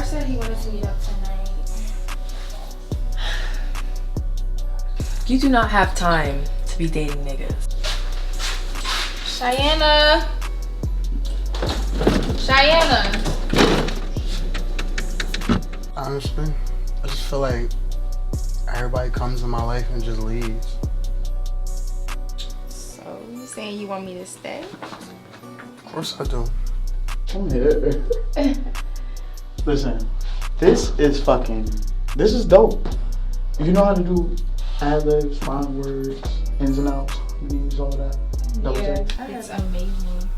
Marz said he wanted to meet up tonight. You do not have time to be dating niggas. Cheyenne. Honestly, I just feel like everybody comes in my life and just leaves. So you saying you want me to stay? Of course I do. I'm here. Listen, this is dope. If you know how to do ad-libs, find words, ins and outs, meanings, all that. Yeah, it's amazing.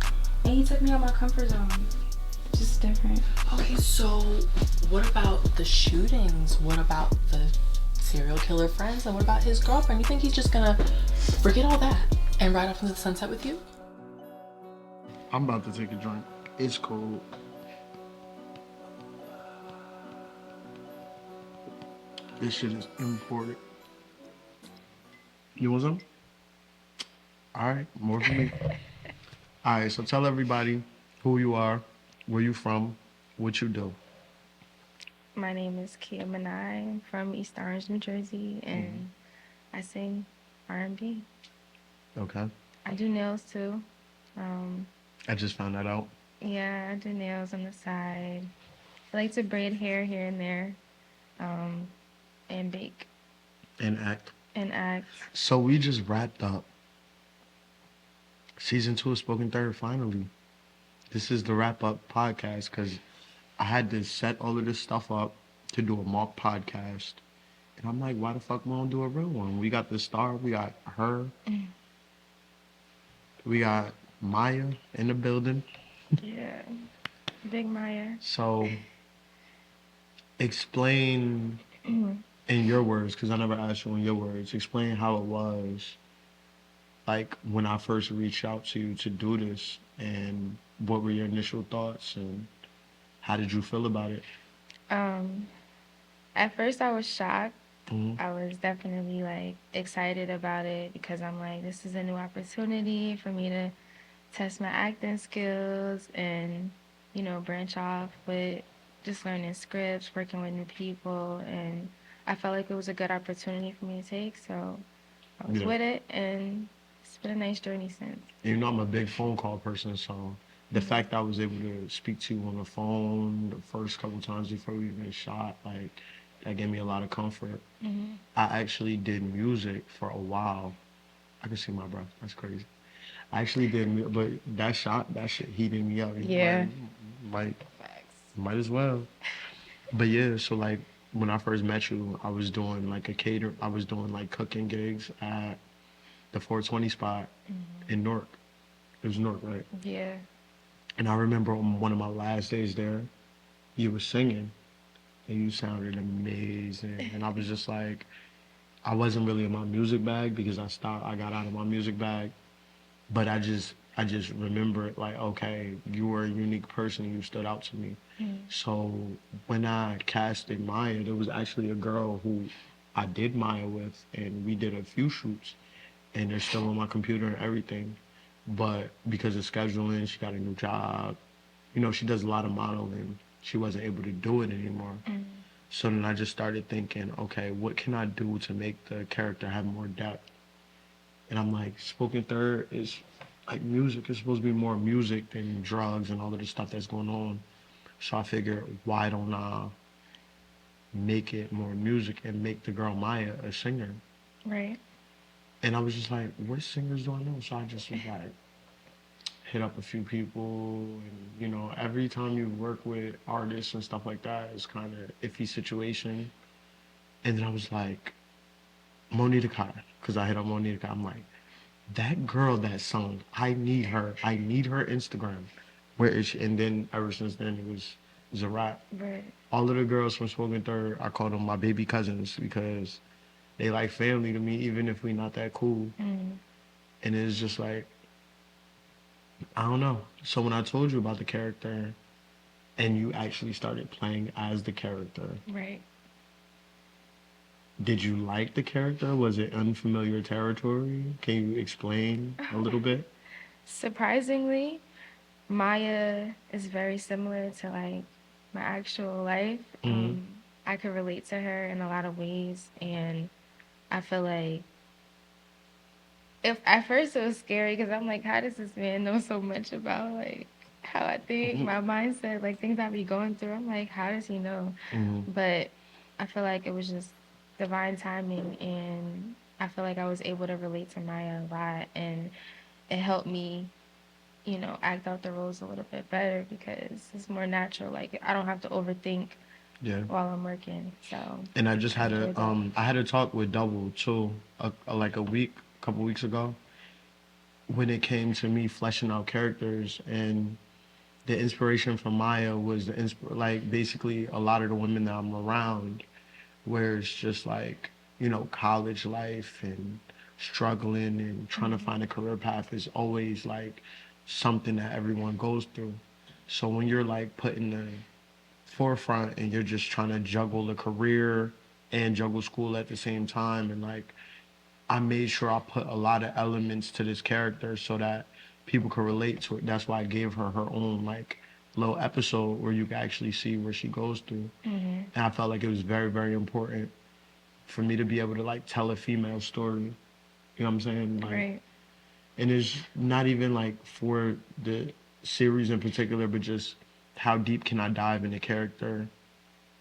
And he took me out my comfort zone. Just different. Okay, so what about the shootings? What about the serial killer friends? And what about his girlfriend? You think he's just gonna forget all that and ride off into the sunset with you? I'm about to take a drink. It's cold. This shit is imported. You want some? All right, more for me. All right, so tell everybody who you are, where you from, what you do. My name is Kia Manai. I'm from East Orange, New Jersey, and I sing R&B. Okay. I do nails too. I just found that out. Yeah, I do nails on the side. I like to braid hair here and there, and bake And act. and act. So we just wrapped up season 2 of Spoken Third finally. This is the wrap up podcast because I had to set all of this stuff up to do a mock podcast. And I'm like, why the fuck we don't do a real one? We got the star, we got her, we got Maya in the building. Yeah, Big Maya. So explain in your words, because I never asked you in your words, explain how it was like when I first reached out to you to do this and what were your initial thoughts and how did you feel about it? At first I was shocked. Mhm. I was definitely like excited about it because I'm like, this is a new opportunity for me to test my acting skills and, branch off with just learning scripts, working with new people. And I felt like it was a good opportunity for me to take. So I was Yeah. with it, and it's been a nice journey since. You know, I'm a big phone call person, so the fact that I was able to speak to you on the phone the first couple times before we even shot, like, that gave me a lot of comfort. I actually did music for a while. I can see my breath. That's crazy. I actually did, but that shit heated me up. Yeah. Like, might as well. But yeah, so like when I first met you, I was doing like I was doing like cooking gigs at the 420 spot in Newark. It was Newark, right? Yeah. And I remember on one of my last days there, you were singing and you sounded amazing. And I was just like, I wasn't really in my music bag because I got out of my music bag. But I just remember it like, okay, you were a unique person and you stood out to me. So when I casted Maya, there was actually a girl who I did Maya with and we did a few shoots and they're still on my computer and everything. But because of scheduling, she got a new job. You know, she does a lot of modeling. She wasn't able to do it anymore. So then I just started thinking, okay, what can I do to make the character have more depth? And I'm like, Spoken Third is like music. It's supposed to be more music than drugs and all of the stuff that's going on. So I figured, why don't I make it more music and make the girl Maya a singer? Right. And I was just like, what singers do I know? So I just was like, hit up a few people. And, you know, every time you work with artists and stuff like that, it's kind of iffy situation. And then I was like, Monita Kai, because I hit up Monita Kai. I'm like, that girl that sung, I need her. I need her Instagram. Where is she? And then ever since then, it was a wrap. Right. All of the girls from Spoken Third, I call them my baby cousins because they like family to me, even if we not that cool. And it's just like, I don't know. So when I told you about the character and you actually started playing as the character, Right. did you like the character? Was it unfamiliar territory? Can you explain a little bit? Surprisingly, Maya is very similar to like my actual life, Mm-hmm. I could relate to her in a lot of ways, and I feel like if at first it was scary because I'm like, how does this man know so much about like how I think, my mindset, like things I be going through? I'm like, how does he know? Mm-hmm. But I feel like it was just divine timing, and I feel like I was able to relate to Maya a lot, and it helped me, act out the roles a little bit better because it's more natural. Like I don't have to overthink Yeah. while I'm working. So And I just I had a enjoyed that. I had a talk with Double too, like a couple weeks ago, when it came to me fleshing out characters, and the inspiration from Maya was like basically a lot of the women that I'm around, where it's just like, college life and struggling and trying to find a career path is always like something that everyone goes through. So when you're like put in the forefront and you're just trying to juggle a career and juggle school at the same time, and like I made sure I put a lot of elements to this character so that people could relate to it. That's why I gave her her own like little episode where you can actually see where she goes through. Hmm. And I felt like it was very, very important for me to be able to like tell a female story. You know what I'm saying? Like, Right. and it's not even like for the series in particular, but just how deep can I dive in the character?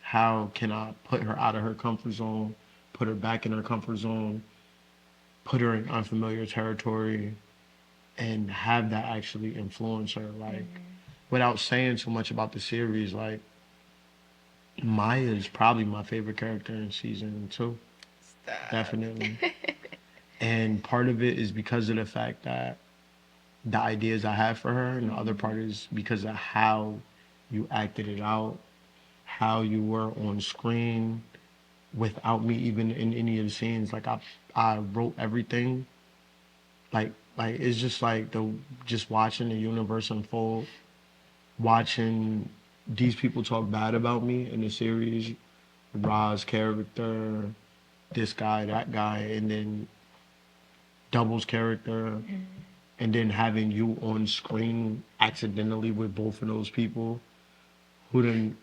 How can I put her out of her comfort zone, put her back in her comfort zone, put her in unfamiliar territory, and have that actually influence her? Like, without saying too much about the series, like, Maya is probably my favorite character in season two. Stop. Definitely. And part of it is because of the fact that the ideas I have for her, and the other part is because of how you acted it out, how you were on screen without me even in any of the scenes. Like I wrote everything. Like it's just like the just watching the universe unfold, watching these people talk bad about me in the series, Ra's character, this guy, that guy, and then Double's character, and then having you on screen accidentally with both of those people who then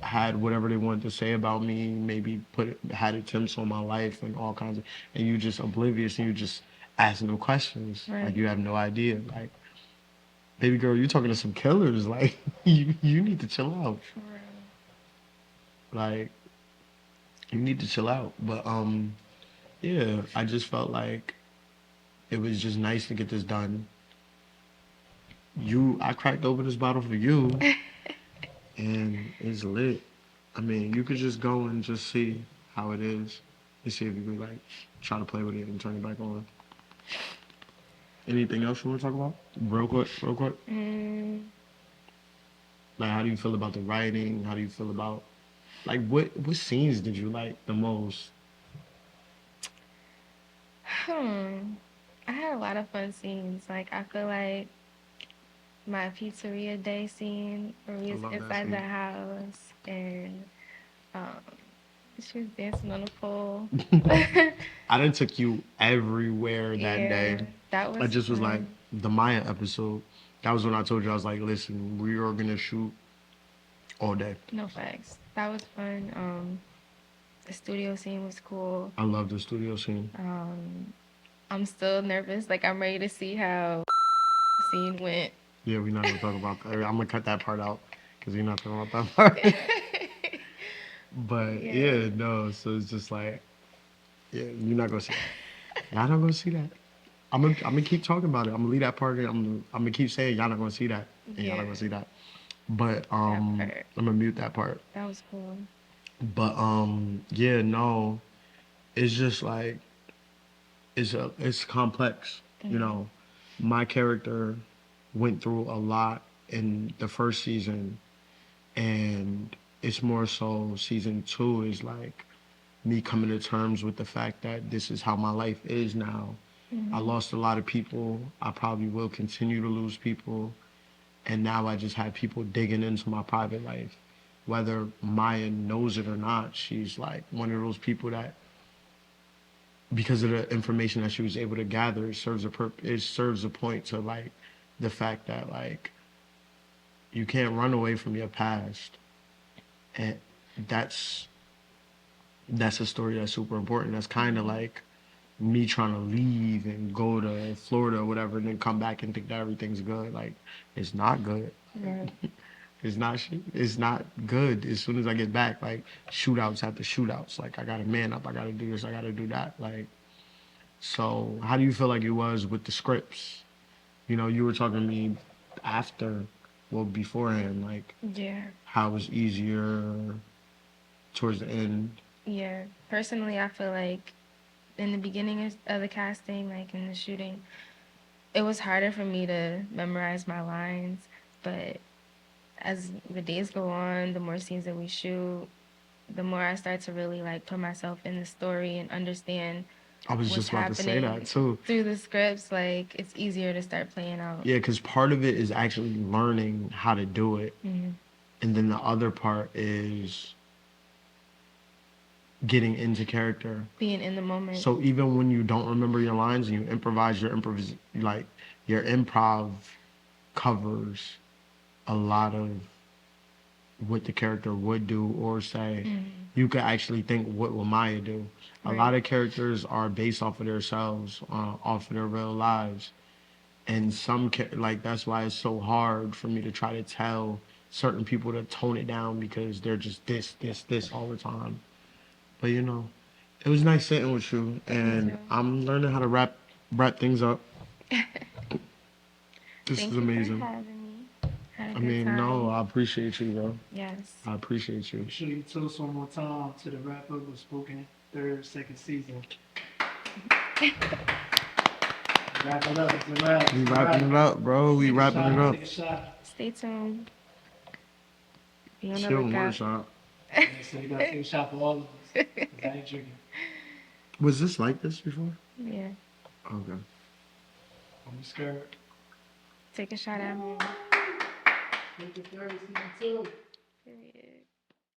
had whatever they wanted to say about me, maybe had attempts on my life and all kinds of, and you just oblivious and you just asking them questions like Right. you have no idea. Like, baby girl, you talking to some killers. Like, you need to chill out. For real. Like, you need to chill out. But yeah, I just felt like it was just nice to get this done. I cracked open this bottle for you, and it's lit. I mean, you could just go and just see how it is, and see if you can like try to play with it and turn it back on. Anything else you want to talk about? Real quick, real quick. Mm, Like, how do you feel about the writing? How do you feel about like what scenes did you like the most? hmm. I had a lot of fun scenes. Like I feel like my pizzeria day scene where we I was love that inside the scene. house and um she was dancing on the pole. I done took you everywhere that Yeah, day. that I was just was like fun. the Maya episode. That was when I told you I was like, listen, we are gonna shoot all day. No facts. That was fun. The studio scene was cool. I love the studio scene. Um, I'm still nervous. Like I'm ready to see how scene went. Yeah, we're not gonna talk about that. I'm gonna cut that part out because you're not talking about that part. But Yeah. yeah, no. So it's just like, yeah, you're not gonna see that. Y'all not gonna see that. I'm gonna keep talking about it. I'm gonna leave that part. I'm gonna keep saying y'all not gonna see that, and y'all not Yeah. gonna see that. But That part. I'm gonna mute that part. That was cool. But yeah, no, it's just like it's complex. You Mm-hmm. know, my character went through a lot in the first season, and it's more so season two is like me coming to terms with the fact that this is how my life is now. I Mm-hmm. lost a lot of people. I probably will continue to lose people. And now I just have people digging into my private life. Whether Maya knows it or not, she's like one of those people that, because of the information that she was able to gather, it serves a point to like the fact that like you can't run away from your past, and that's that's a story that's super important. That's kind of like me trying to leave and go to Florida or whatever, and then come back and think that everything's good. Like, it's not good. Right. It's not. It's not good. As soon as I get back, like shootouts after shootouts. Like I got to man up. I got to do this. I got to do that. Like, so how do you feel like it was with the scripts? You know, you were talking to me after, well, beforehand. Like, Yeah. how it was easier towards the end. Yeah. Personally, I feel like in the beginning of the casting, like in the shooting, it was harder for me to memorize my lines. But as the days go on, the more scenes that we shoot, the more I start to really like put myself in the story and understand I was what's just about to say that happening too. through the scripts. Like it's easier to start playing out. Yeah, because part of it is actually learning how to do it, Mm-hmm. and then the other part is getting into character. Being in the moment. So even when you don't remember your lines and you improvise, like your improv covers a lot of what the character would do or say. Mm-hmm. You could actually think, what will Maya do? A lot Right. of characters are based off of themselves, off of their real lives, and like that's why it's so hard for me to try to tell certain people to tone it down because they're just this all the time. But you know, it was nice sitting with you, Me and too. I'm learning how to wrap things up. This is Thank you for amazing. having me. Had a I good mean, no, time. I appreciate you, bro. Yes. I appreciate you. Make sure you tell us one more time to the wrap up of Spoken third, second season. Wrap it up. It's a wrap. We wrapping it up, bro. We wrapping it up. Take a shot. Stay tuned. Be on the Chill, more lookout. shot. Yeah, so you gotta take a shot for all of us. 'Cause I ain't drinking. Was this like this before? Yeah. Okay. I'm scared. Take a shot at home. Take the third season too. Period.